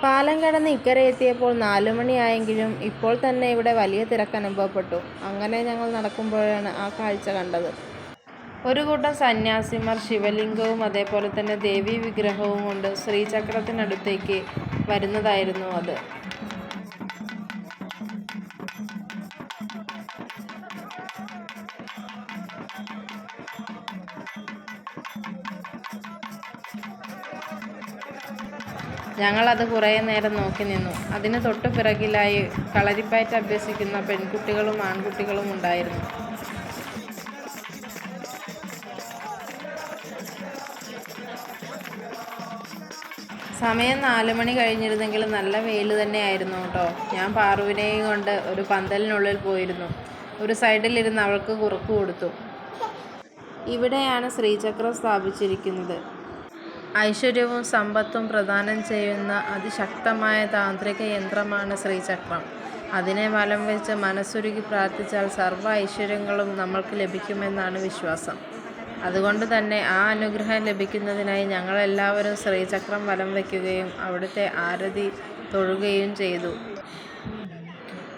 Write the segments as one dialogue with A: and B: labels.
A: പാലം കടന്ന് ഇക്കരെ എത്തിയപ്പോൾ 4 മണിയായെങ്കിലും ഇപ്പോൾ തന്നെ ഇവിടെ വലിയ തിരക്ക് അനുഭവപ്പെട്ടു. അങ്ങനെ ഞങ്ങൾ നടക്കുമ്പോഴാണ് ആ കാഴ്ച കണ്ടത്. ഒരു കൂട്ടം സന്യാസിമാർ ശിവലിംഗവും അതേപോലെ തന്നെ ദേവീ വിഗ്രഹവും കൊണ്ട് ശ്രീചക്രത്തിനടുത്തേക്ക് വരുന്നതായിരുന്നു അത്. ഞങ്ങളത് കുറേ നേരം നോക്കി നിന്നു. അതിന് തൊട്ടു പിറകിലായി കളരിപ്പയറ്റ് അഭ്യസിക്കുന്ന പെൺകുട്ടികളും ആൺകുട്ടികളും ഉണ്ടായിരുന്നു. സമയം 4 മണി കഴിഞ്ഞിരുന്നെങ്കിലും നല്ല വെയിൽ തന്നെയായിരുന്നു കേട്ടോ. ഞാൻ പാറുവിനെയും കൊണ്ട് ഒരു പന്തലിനുള്ളിൽ പോയിരുന്നു. ഒരു സൈഡിലിരുന്ന് അവൾക്ക് കുറുക്ക് കൊടുത്തു. ഇവിടെയാണ് ശ്രീചക്രം സ്ഥാപിച്ചിരിക്കുന്നത്. ഐശ്വര്യവും സമ്പത്തും പ്രദാനം ചെയ്യുന്ന അതിശക്തമായ താന്ത്രിക യന്ത്രമാണ് ശ്രീചക്രം. അതിനെ വലം വെച്ച് മനസ്സുരുകി പ്രാർത്ഥിച്ചാൽ സർവ്വ ഐശ്വര്യങ്ങളും നമ്മൾക്ക് ലഭിക്കുമെന്നാണ് വിശ്വാസം. അതുകൊണ്ട് തന്നെ ആ അനുഗ്രഹം ലഭിക്കുന്നതിനായി ഞങ്ങളെല്ലാവരും ശ്രീചക്രം വലം വയ്ക്കുകയും അവിടുത്തെ ആരതി തൊഴുകയും ചെയ്തു.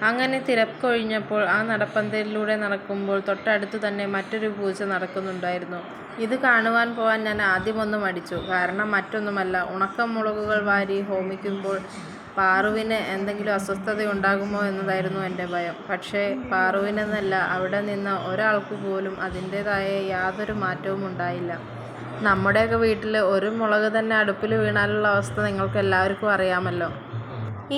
A: അങ്ങനെ തിരക്കൊഴിഞ്ഞപ്പോൾ ആ നടപ്പന്തലിലൂടെ നടക്കുമ്പോൾ തൊട്ടടുത്തു തന്നെ മറ്റൊരു പൂജ നടക്കുന്നുണ്ടായിരുന്നു. ഇത് കാണുവാൻ പോവാൻ ഞാൻ ആദ്യമൊന്ന് മടിച്ചു. കാരണം മറ്റൊന്നുമല്ല, ഉണക്കമുളകുകൾ വാരി ഹോമിക്കുമ്പോൾ പാറുവിന് എന്തെങ്കിലും അസ്വസ്ഥതയുണ്ടാകുമോ എന്നതായിരുന്നു എൻ്റെ ഭയം. പക്ഷേ പാറുവിനെന്നല്ല, അവിടെ നിന്ന ഒരാൾക്ക് പോലും അതിൻ്റേതായ യാതൊരു മാറ്റവും ഉണ്ടായില്ല. നമ്മുടെയൊക്കെ വീട്ടിൽ ഒരു മുളക് തന്നെ അടുപ്പിൽ വീണാലുള്ള അവസ്ഥ നിങ്ങൾക്ക് എല്ലാവർക്കും അറിയാമല്ലോ.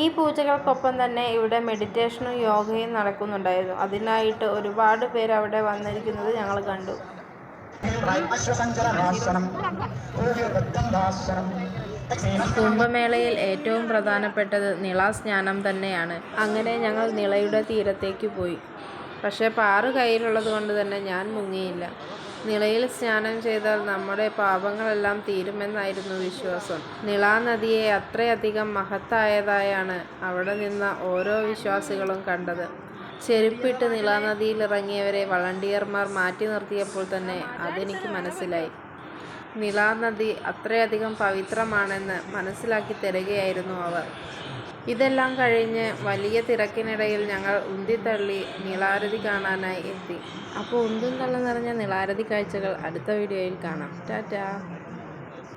A: ഈ പൂജകൾക്കൊപ്പം തന്നെ ഇവിടെ മെഡിറ്റേഷനും യോഗയും നടക്കുന്നുണ്ടായിരുന്നു. അതിനായിട്ട് ഒരുപാട് പേര് അവിടെ വന്നിരിക്കുന്നത് ഞങ്ങൾ കണ്ടു. കുംഭമേളയിൽ ഏറ്റവും പ്രധാനപ്പെട്ടത് നിളാസ്നാനം തന്നെയാണ്. അങ്ങനെ ഞങ്ങൾ നിളയുടെ തീരത്തേക്ക് പോയി. പക്ഷേ പാറു കയ്യിലുള്ളത് കൊണ്ട് തന്നെ ഞാൻ മുങ്ങിയില്ല. നിളയിൽ സ്നാനം ചെയ്താൽ നമ്മുടെ പാപങ്ങളെല്ലാം തീരുമെന്നായിരുന്നു വിശ്വാസം. നിളാനദിയെ അത്രയധികം മഹത്തായതായാണ് അവിടെ നിന്ന ഓരോ വിശ്വാസികളും കണ്ടത്. ചെരുപ്പിട്ട് നിളാനദിയിലിറങ്ങിയവരെ വളണ്ടിയർമാർ മാറ്റി നിർത്തിയപ്പോൾ തന്നെ അതെനിക്ക് മനസ്സിലായി. നിളാനദി അത്രയധികം പവിത്രമാണെന്ന് മനസ്സിലാക്കി തരികയായിരുന്നു അവർ. ഇതെല്ലാം കഴിഞ്ഞ് വലിയ തിരക്കിനിടയിൽ ഞങ്ങൾ ഉന്തിത്തള്ളി നിളാരതി കാണാനായി എത്തി. അപ്പോൾ ഉന്തും തള്ളും നിറഞ്ഞ നിളാരതി കാഴ്ചകൾ അടുത്ത വീഡിയോയിൽ കാണാം. ടാറ്റാ.